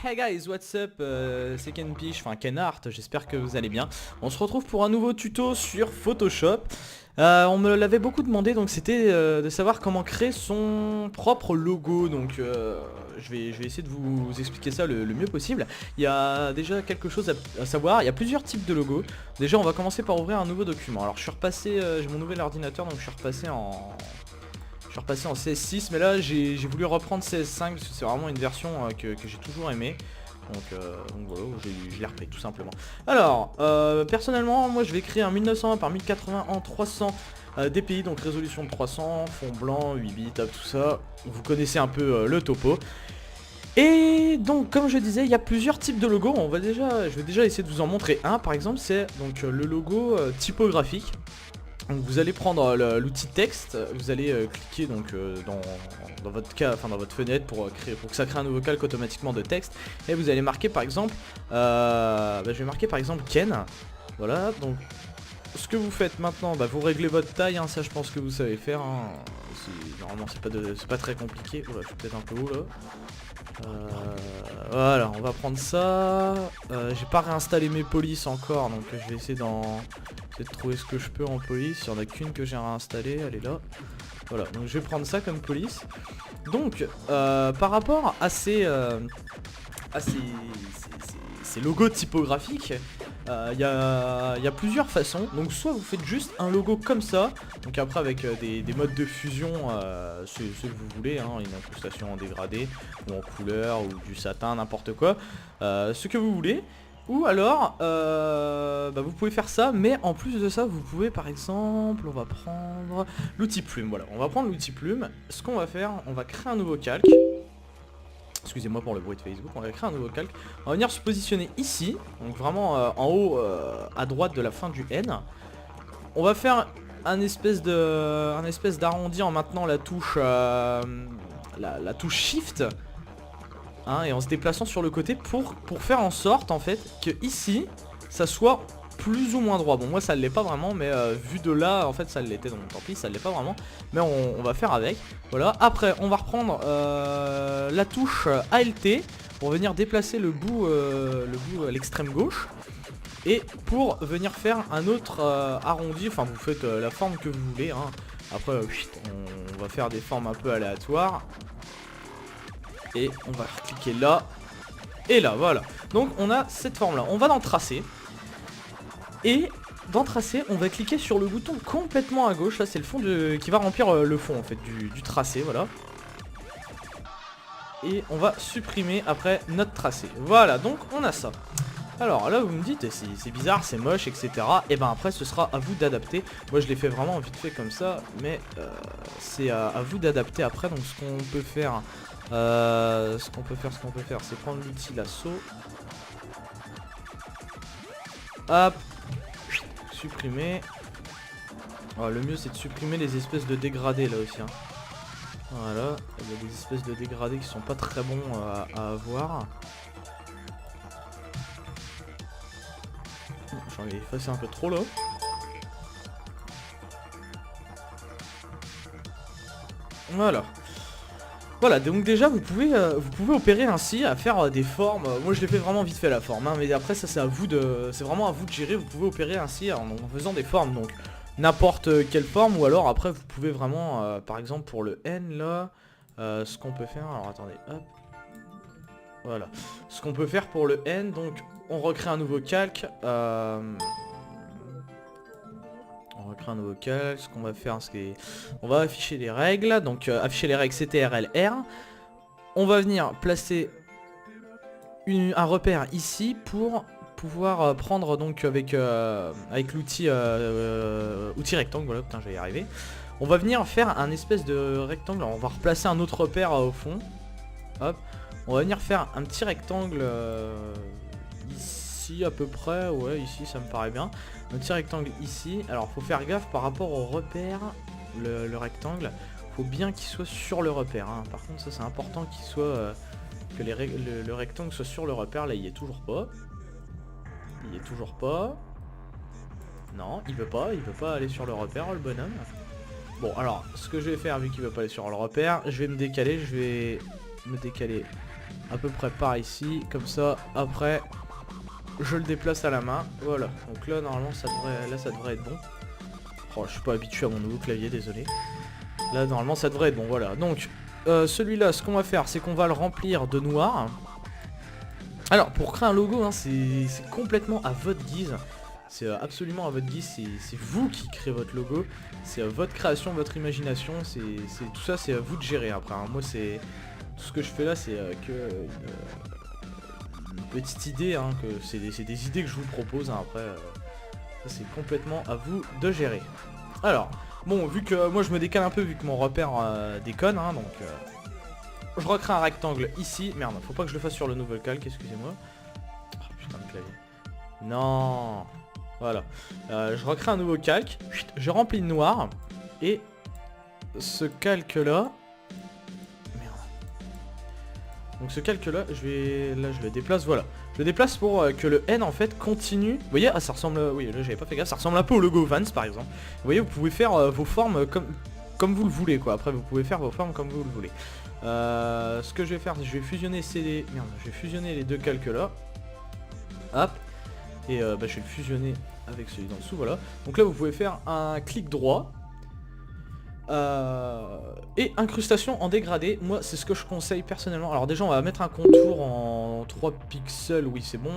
Hey guys, what's up, c'est Ken Piche, enfin Ken Art, j'espère que vous allez bien. On se retrouve pour un nouveau tuto sur Photoshop. On me l'avait beaucoup demandé, donc c'était de savoir comment créer son propre logo. Donc je vais essayer de vous expliquer ça le mieux possible. Il y a déjà quelque chose à savoir, il y a plusieurs types de logos. Déjà on va commencer par ouvrir un nouveau document. Alors je suis repassé, j'ai mon nouvel ordinateur, donc je suis repassé en CS6, mais là j'ai voulu reprendre CS5 parce que c'est vraiment une version que j'ai toujours aimé. Donc voilà, je l'ai repris tout simplement. Alors, personnellement, moi je vais créer un 1920 par 1080 en 300 dpi, donc résolution de 300, fond blanc, 8 bits, tout ça. Vous connaissez un peu le topo. Et donc comme je disais, il y a plusieurs types de logos. Je vais déjà essayer de vous en montrer un. Par exemple, c'est donc le logo typographique. Donc vous allez prendre l'outil texte, vous allez cliquer donc dans votre fenêtre pour que ça crée un nouveau calque automatiquement de texte, et vous allez marquer par exemple je vais marquer par exemple Ken. Voilà, donc ce que vous faites maintenant, vous réglez votre taille, hein, ça je pense que vous savez faire, hein. Normalement c'est pas très compliqué. Oula, je suis peut-être un peu haut là. Voilà, on va prendre ça. J'ai pas réinstallé mes polices encore, donc je vais essayer de trouver ce que je peux en police. Il y en a qu'une que j'ai réinstallée, elle est là. Voilà, donc je vais prendre ça comme police. Donc par rapport à ces logos typographiques, il y a plusieurs façons. Donc soit vous faites juste un logo comme ça, donc après avec des modes de fusion, ce que vous voulez, hein, une incrustation en dégradé ou en couleur ou du satin, n'importe quoi, ce que vous voulez. Ou alors vous pouvez faire ça, mais en plus de ça vous pouvez par exemple, on va prendre l'outil plume. Voilà, on va prendre l'outil plume. Ce qu'on va faire, on va créer un nouveau calque. Excusez-moi pour le bruit de Facebook. On va créer un nouveau calque. On va venir se positionner ici, donc vraiment en haut à droite de la fin du N. On va faire un espèce d'arrondi en maintenant la touche la touche Shift, hein, et en se déplaçant sur le côté pour faire en sorte en fait que ici ça soit plus ou moins droit. Bon, moi ça ne l'est pas vraiment, mais vu de là en fait ça l'était, donc tant pis, ça ne l'est pas vraiment, mais on va faire avec. Voilà, après on va reprendre la touche ALT pour venir déplacer le bout à l'extrême gauche, et pour venir faire un autre arrondi. Enfin vous faites la forme que vous voulez, hein. Après on va faire des formes un peu aléatoires, et on va cliquer là et là. Voilà, donc on a cette forme là. On va dans tracer, et dans tracer on va cliquer sur le bouton complètement à gauche. Là c'est le fond qui va remplir le fond en fait du tracé. Voilà, et on va supprimer après notre tracé. Voilà, donc on a ça. Alors là vous me dites c'est bizarre, c'est moche, etc. Et ben après ce sera à vous d'adapter. Moi je l'ai fait vraiment vite fait comme ça, mais c'est à vous d'adapter après. Donc ce qu'on peut faire, c'est prendre l'outil lasso. Hop, supprimer. Oh, le mieux c'est de supprimer les espèces de dégradés là aussi, hein. Voilà, il y a des espèces de dégradés qui sont pas très bons à avoir. J'en ai effacé un peu trop là. Voilà. Voilà, donc déjà vous pouvez opérer ainsi à faire des formes. Moi je l'ai fait vraiment vite fait la forme, hein, mais après ça c'est vraiment à vous de gérer. Vous pouvez opérer ainsi en faisant des formes, donc n'importe quelle forme, ou alors après vous pouvez vraiment par exemple pour le N là, ce qu'on peut faire, alors attendez, hop. Voilà, ce qu'on peut faire pour le N, donc on recrée un nouveau calque. Ce qu'on va faire, c'est on va afficher les règles. Donc afficher les règles CTRL-R. On va venir placer un repère ici pour pouvoir prendre donc avec l'outil outil rectangle. Voilà, putain je vais y arriver. On va venir faire un espèce de rectangle. Alors, on va replacer un autre repère au fond. Hop. On va venir faire un petit rectangle ici à peu près. Ouais, ici ça me paraît bien. Un petit rectangle ici. Alors faut faire gaffe par rapport au repère. Le rectangle, faut bien qu'il soit sur le repère, hein. Par contre ça c'est important qu'il soit que le rectangle soit sur le repère. Là il est toujours pas. Il est toujours pas. Non, il veut pas aller sur le repère le bonhomme. Bon alors ce que je vais faire, vu qu'il veut pas aller sur le repère, je vais me décaler à peu près par ici, comme ça. Après, je le déplace à la main. Voilà. Donc là, normalement, ça devrait être bon. Oh, je suis pas habitué à mon nouveau clavier, désolé. Là, normalement, ça devrait être bon. Voilà. Donc, celui-là, ce qu'on va faire, c'est qu'on va le remplir de noir. Alors, pour créer un logo, hein, c'est complètement à votre guise. C'est absolument à votre guise, c'est vous qui créez votre logo, c'est votre création, votre imagination, tout ça c'est à vous de gérer après. Hein. Moi c'est tout ce que je fais là, c'est une petite idée, hein, que c'est des idées que je vous propose. Hein. Après, ça c'est complètement à vous de gérer. Alors, bon, vu que moi je me décale un peu, vu que mon repère déconne, hein, donc je recrée un rectangle ici. Merde, faut pas que je le fasse sur le nouvel calque, excusez-moi. Oh, putain de clavier. Non. Voilà, je recrée un nouveau calque, je remplis de noir, et ce calque là, merde. Donc ce calque là, je le déplace, voilà. Je le déplace pour que le N en fait continue. Vous voyez, ah ça ressemble, oui là j'avais pas fait gaffe, ça ressemble un peu au logo Vans par exemple. Vous voyez, vous pouvez faire vos formes comme vous le voulez quoi, après vous pouvez faire vos formes comme vous le voulez. Ce que je vais faire, c'est que je vais fusionner je vais fusionner les deux calques là. Hop. Et je vais le fusionner avec celui d'en dessous, voilà. Donc là vous pouvez faire un clic droit et incrustation en dégradé. Moi c'est ce que je conseille personnellement. Alors déjà on va mettre un contour en 3 pixels, oui c'est bon.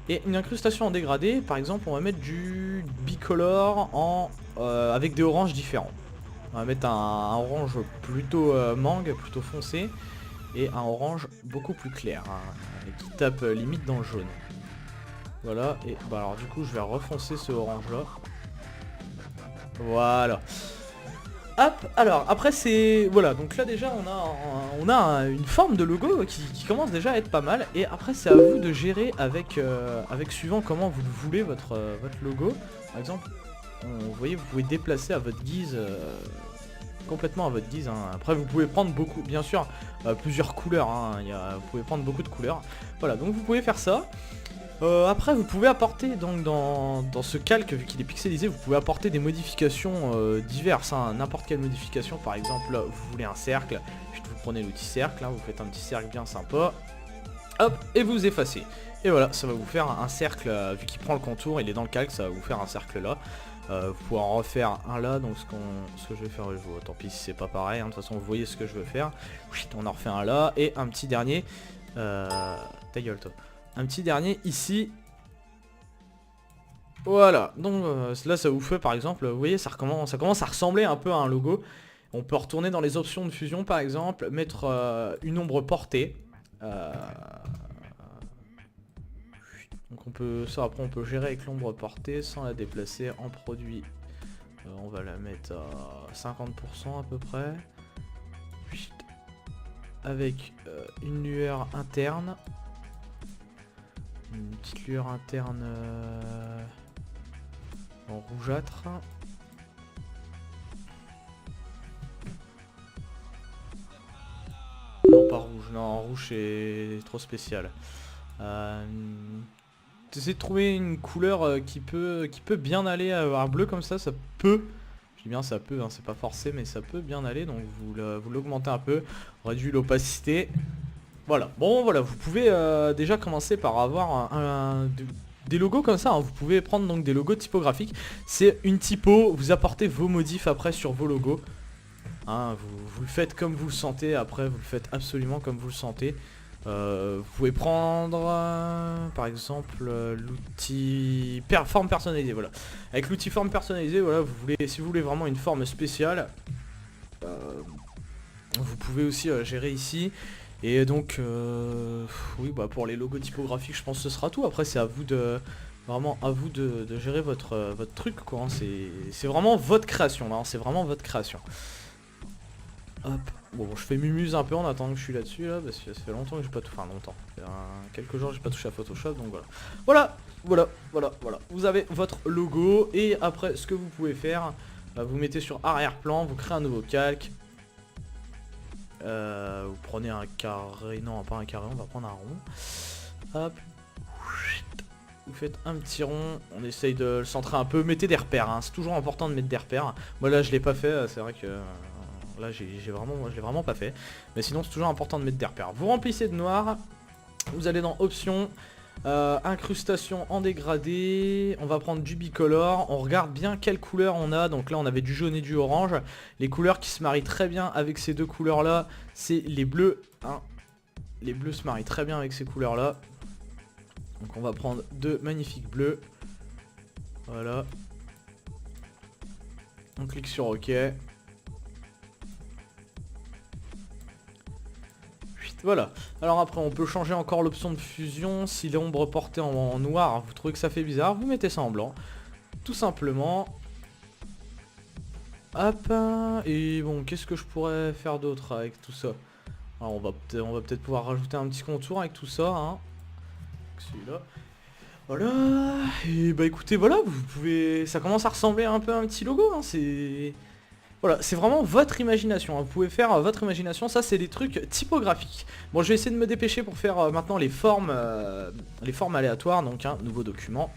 Et une incrustation en dégradé, par exemple on va mettre du bicolore avec des oranges différents. On va mettre un orange plutôt mangue, plutôt foncé, et un orange beaucoup plus clair, hein, qui tape limite dans le jaune. Voilà, et bah alors du coup je vais refoncer ce orange là. Voilà. Hop, alors après c'est... Voilà, donc là déjà on a une forme de logo qui commence déjà à être pas mal. Et après c'est à vous de gérer avec suivant comment vous voulez votre logo. Par exemple, vous voyez, vous pouvez déplacer à votre guise, complètement à votre guise. Hein. Après vous pouvez prendre beaucoup, bien sûr, plusieurs couleurs. Hein. Vous pouvez prendre beaucoup de couleurs. Voilà, donc vous pouvez faire ça. Après vous pouvez apporter donc dans ce calque, vu qu'il est pixelisé, vous pouvez apporter des modifications diverses, hein, n'importe quelle modification. Par exemple vous voulez un cercle, vous prenez l'outil cercle, hein, vous faites un petit cercle bien sympa, hop, et vous effacez. Et voilà, ça va vous faire un cercle, vu qu'il prend le contour, il est dans le calque, ça va vous faire un cercle là. Vous pouvez en refaire un là, donc ce que je vais faire, tant pis si c'est pas pareil, hein, de toute façon vous voyez ce que je veux faire. On en refait un là, et un petit dernier, ta gueule toi. Un petit dernier ici. Voilà, donc là ça vous fait par exemple, vous voyez ça commence à ressembler un peu à un logo. On peut retourner dans les options de fusion par exemple, mettre une ombre portée. Donc on peut, ça après on peut gérer avec l'ombre portée sans la déplacer en produit. On va la mettre à 50% à peu près. Avec une lueur interne. Une petite lueur interne en rougeâtre. Non pas rouge, non en rouge c'est trop spécial. J'essaie de trouver une couleur qui peut bien aller à un bleu comme ça peut. Je dis bien ça peut, hein, c'est pas forcé mais ça peut bien aller, donc vous l'augmentez un peu, réduit l'opacité. Voilà, bon voilà, vous pouvez déjà commencer par avoir des logos comme ça, hein. Vous pouvez prendre donc des logos typographiques. C'est une typo, vous apportez vos modifs après sur vos logos. Hein, vous le faites comme vous le sentez, après vous le faites absolument comme vous le sentez. Vous pouvez prendre par exemple l'outil forme personnalisée, voilà. Avec l'outil forme personnalisée, voilà, si vous voulez vraiment une forme spéciale, vous pouvez aussi gérer ici. Et donc oui bah pour les logos typographiques je pense que ce sera tout. Après c'est à vous vraiment à vous de gérer votre truc quoi, hein. C'est vraiment votre création là, hein. C'est vraiment votre création. Hop. Bon je fais mumuse un peu en attendant que je suis là-dessus là, parce que ça fait longtemps que j'ai pas touché, enfin longtemps, quelques jours j'ai pas touché à Photoshop, donc voilà. Voilà. Vous avez votre logo et après ce que vous pouvez faire, vous mettez sur arrière-plan, vous créez un nouveau calque. Vous prenez un carré, non pas un carré, on va prendre un rond. Hop. Vous faites un petit rond, on essaye de le centrer un peu, mettez des repères, hein. C'est toujours important de mettre des repères. Moi là je l'ai pas fait, c'est vrai que là je l'ai vraiment pas fait. Mais sinon c'est toujours important de mettre des repères. Vous remplissez de noir, vous allez dans options, incrustation en dégradé, on va prendre du bicolore, on regarde bien quelle couleur on a. Donc là on avait du jaune et du orange. Les couleurs qui se marient très bien avec ces deux couleurs là, c'est les bleus, hein. Les bleus se marient très bien avec ces couleurs là. Donc on va prendre deux magnifiques bleus. Voilà. On clique sur OK. Voilà. Alors après on peut changer encore l'option de fusion. Si l'ombre portée en noir, vous trouvez que ça fait bizarre, vous mettez ça en blanc. Tout simplement. Hop. Et bon, qu'est-ce que je pourrais faire d'autre avec tout ça? Alors on va peut-être pouvoir rajouter un petit contour avec tout ça, hein. Celui-là. Voilà. Et bah écoutez, voilà, vous pouvez... Ça commence à ressembler un peu à un petit logo, hein. C'est... Voilà, c'est vraiment votre imagination, hein. Vous pouvez faire votre imagination, ça c'est des trucs typographiques. Bon, je vais essayer de me dépêcher pour faire maintenant les formes aléatoires, donc un nouveau document.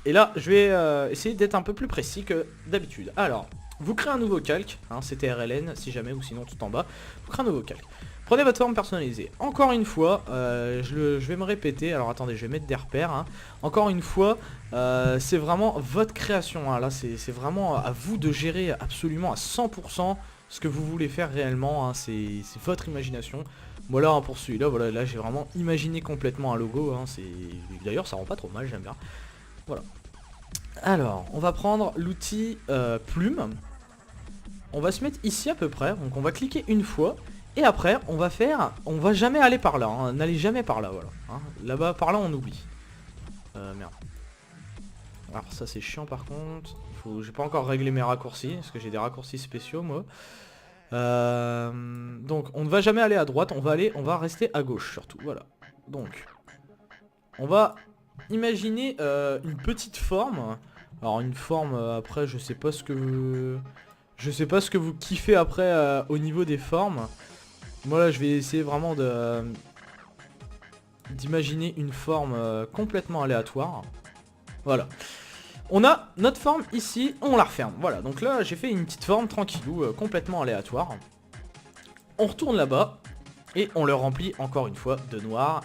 Et là, je vais essayer d'être un peu plus précis que d'habitude. Alors, vous créez un nouveau calque, hein, CTRLN si jamais, ou sinon tout en bas. Vous créez un nouveau calque. Prenez votre forme personnalisée. Encore une fois, je vais me répéter. Alors attendez, je vais mettre des repères, hein. Encore une fois, c'est vraiment votre création, hein. Là, c'est vraiment à vous de gérer absolument à 100% ce que vous voulez faire réellement, hein. C'est votre imagination. Voilà, hein, pour celui-là, voilà, là j'ai vraiment imaginé complètement un logo, hein. D'ailleurs, ça rend pas trop mal, j'aime bien. Voilà. Alors, on va prendre l'outil plume. On va se mettre ici à peu près. Donc on va cliquer une fois. Et après, on va jamais aller par là, hein. N'allez jamais par là, voilà, hein. Là-bas, par là, on oublie. Merde. Alors ça, c'est chiant par contre. J'ai pas encore réglé mes raccourcis, parce que j'ai des raccourcis spéciaux, moi. Donc, on ne va jamais aller à droite, on va rester à gauche, surtout, voilà. Donc, on va imaginer une petite forme. Alors, une forme, après, je sais pas ce que vous kiffez après au niveau des formes. Moi là je vais essayer vraiment d'imaginer une forme complètement aléatoire. Voilà. On a notre forme ici, on la referme. Voilà, donc là j'ai fait une petite forme tranquillou, complètement aléatoire. On retourne là-bas et on le remplit encore une fois de noir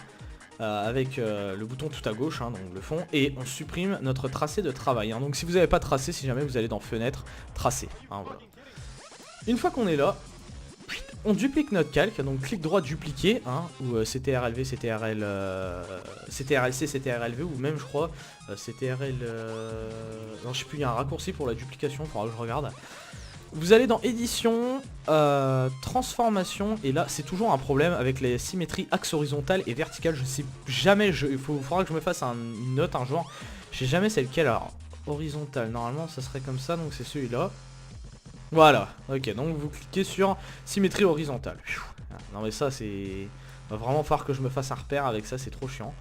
avec le bouton tout à gauche, hein, donc le fond, et on supprime notre tracé de travail, hein. Donc si vous n'avez pas tracé, si jamais vous allez dans fenêtre, tracé, hein, voilà. Une fois qu'on est là, on duplique notre calque, donc clic droit dupliquer, hein, ou CTRLV, CTRLC, CTRLV, ou même je crois CTRL... non je sais plus, il y a un raccourci pour la duplication, il faudra que je regarde. Vous allez dans édition, transformation, et là c'est toujours un problème avec les symétries axe horizontal et vertical, je sais jamais, il faudra que je me fasse une note un jour, je sais jamais c'est lequel. Alors horizontal, normalement ça serait comme ça, donc c'est celui-là. Voilà, ok, donc vous cliquez sur symétrie horizontale. Non mais ça c'est... va vraiment falloir que je me fasse un repère avec ça, c'est trop chiant.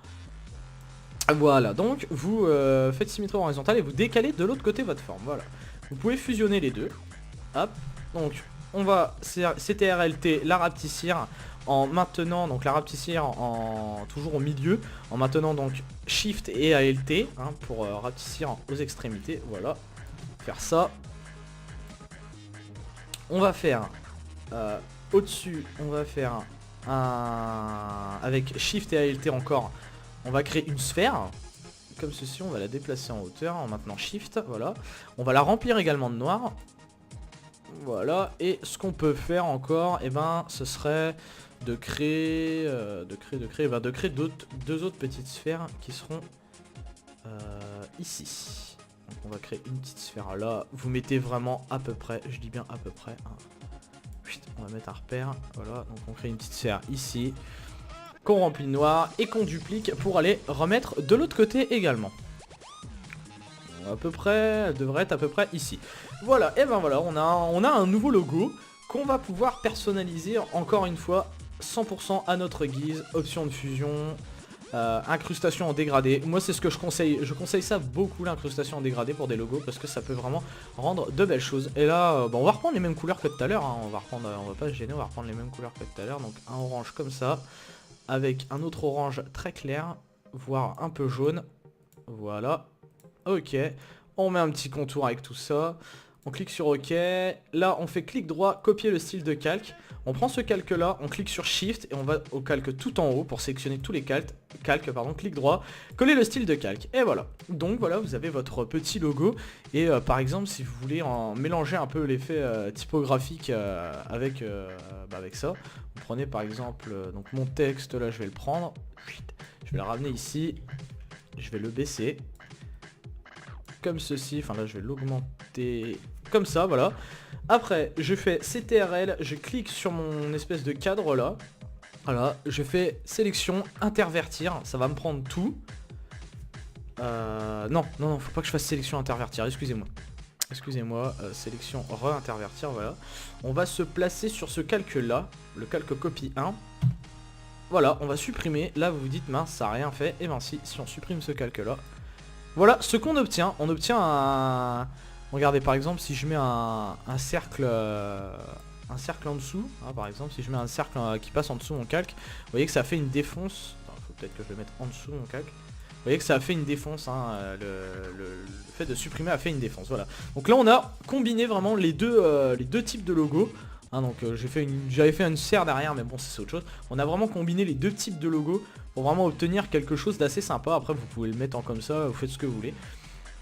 Voilà, donc vous faites symétrie horizontale et vous décalez de l'autre côté votre forme, voilà. Vous pouvez fusionner les deux. Hop, donc on va CTRLT la rapetissir en maintenant, donc la rapetissir en toujours au milieu, en maintenant donc Shift et ALT, hein, pour rapetissir aux extrémités, voilà. Faire ça. On va faire au-dessus, on va faire avec Shift et ALT encore, on va créer une sphère, comme ceci, on va la déplacer en hauteur en maintenant Shift, voilà. On va la remplir également de noir, voilà, et ce qu'on peut faire encore, et ben, ce serait de créer, deux autres petites sphères qui seront ici. Donc on va créer une petite sphère là, vous mettez vraiment à peu près, je dis bien à peu près, hein. On va mettre un repère, voilà, donc on crée une petite sphère ici, qu'on remplit de noir et qu'on duplique pour aller remettre de l'autre côté également. À peu près, elle devrait être à peu près ici. Voilà, et ben voilà, on a un nouveau logo qu'on va pouvoir personnaliser encore une fois 100% à notre guise, option de fusion. Incrustation en dégradé, moi c'est ce que je conseille ça beaucoup, l'incrustation en dégradé pour des logos, parce que ça peut vraiment rendre de belles choses. Et là bon, on va reprendre les mêmes couleurs que tout à l'heure, hein. On va pas se gêner, on va reprendre les mêmes couleurs que tout à l'heure. Donc un orange comme ça, avec un autre orange très clair, voire un peu jaune, voilà. Ok, on met un petit contour avec tout ça, On clique sur OK. Là, on fait clic droit, copier le style de calque. On prend ce calque là, on clique sur Shift et on va au calque tout en haut pour sélectionner tous les calques. Clic droit, coller le style de calque. Et voilà. Donc voilà, vous avez votre petit logo. Et par exemple, si vous voulez en mélanger un peu l'effet typographique avec ça, vous prenez par exemple donc mon texte là, je vais le prendre. Je vais le ramener ici. Je vais le baisser. Comme ceci, enfin là je vais l'augmenter comme ça, voilà. Après je fais CTRL, je clique sur mon espèce de cadre là. Voilà, je fais sélection, intervertir, ça va me prendre tout. Non, faut pas que je fasse sélection, intervertir, excusez-moi. Sélection, re-intervertir, voilà. On va se placer sur ce calque là, le calque copie 1. Voilà, on va supprimer, là vous vous dites mince ça a rien fait, et ben si on supprime ce calque là. Voilà ce qu'on obtient, on obtient un... Regardez par exemple si je mets un cercle en dessous, hein, par exemple si je mets un cercle qui passe en dessous de mon calque, vous voyez que ça fait une défonce, faut peut-être que je le mette en dessous de mon calque, vous voyez que ça a fait une défonce, hein, le fait de supprimer a fait une défonce, voilà. Donc là on a combiné vraiment les deux types de logos. Hein, donc j'avais fait une serre derrière mais bon c'est autre chose. On a vraiment combiné les deux types de logos pour vraiment obtenir quelque chose d'assez sympa. Après vous pouvez le mettre en comme ça, vous faites ce que vous voulez.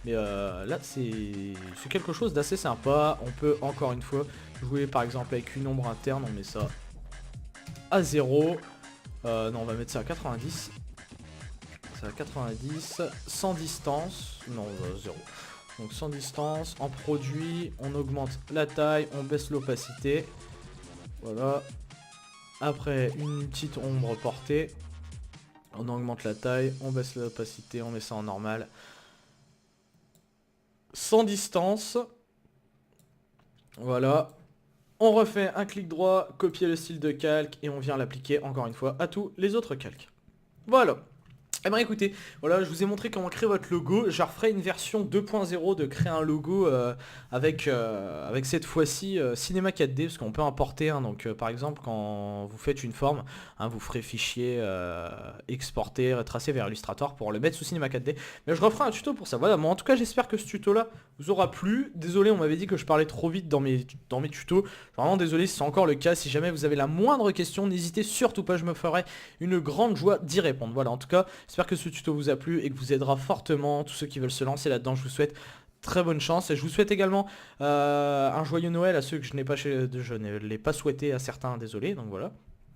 Mais là c'est quelque chose d'assez sympa. On peut encore une fois jouer par exemple avec une ombre interne. On met ça à 0. Non on va mettre ça à 90. Ça à 90. Sans distance. Non 0. Donc sans distance, en produit, on augmente la taille, on baisse l'opacité. Voilà. Après une petite ombre portée. On augmente la taille, on baisse l'opacité, on met ça en normal. Sans distance. Voilà. On refait un clic droit, copier le style de calque et on vient l'appliquer encore une fois à tous les autres calques. Voilà. Eh ben écoutez, voilà, je vous ai montré comment créer votre logo. Je referai une version 2.0 de créer un logo avec cette fois-ci Cinema 4D, parce qu'on peut importer, hein, donc par exemple quand vous faites une forme, hein, vous ferez fichier, exporter, retracer vers Illustrator pour le mettre sous Cinema 4D. Mais je referai un tuto pour ça. Voilà, bon, en tout cas j'espère que ce tuto là vous aura plu. Désolé, on m'avait dit que je parlais trop vite dans mes tutos. Vraiment désolé si c'est encore le cas. Si jamais vous avez la moindre question, n'hésitez surtout pas, je me ferai une grande joie d'y répondre. Voilà, en tout cas, j'espère que ce tuto vous a plu et que vous aidera fortement tous ceux qui veulent se lancer là-dedans. Je vous souhaite très bonne chance et je vous souhaite également un joyeux Noël à ceux que je ne l'ai pas souhaité à certains, désolé. Donc voilà,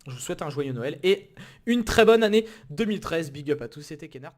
je vous souhaite un joyeux Noël et une très bonne année 2013. Big up à tous, c'était Kennard.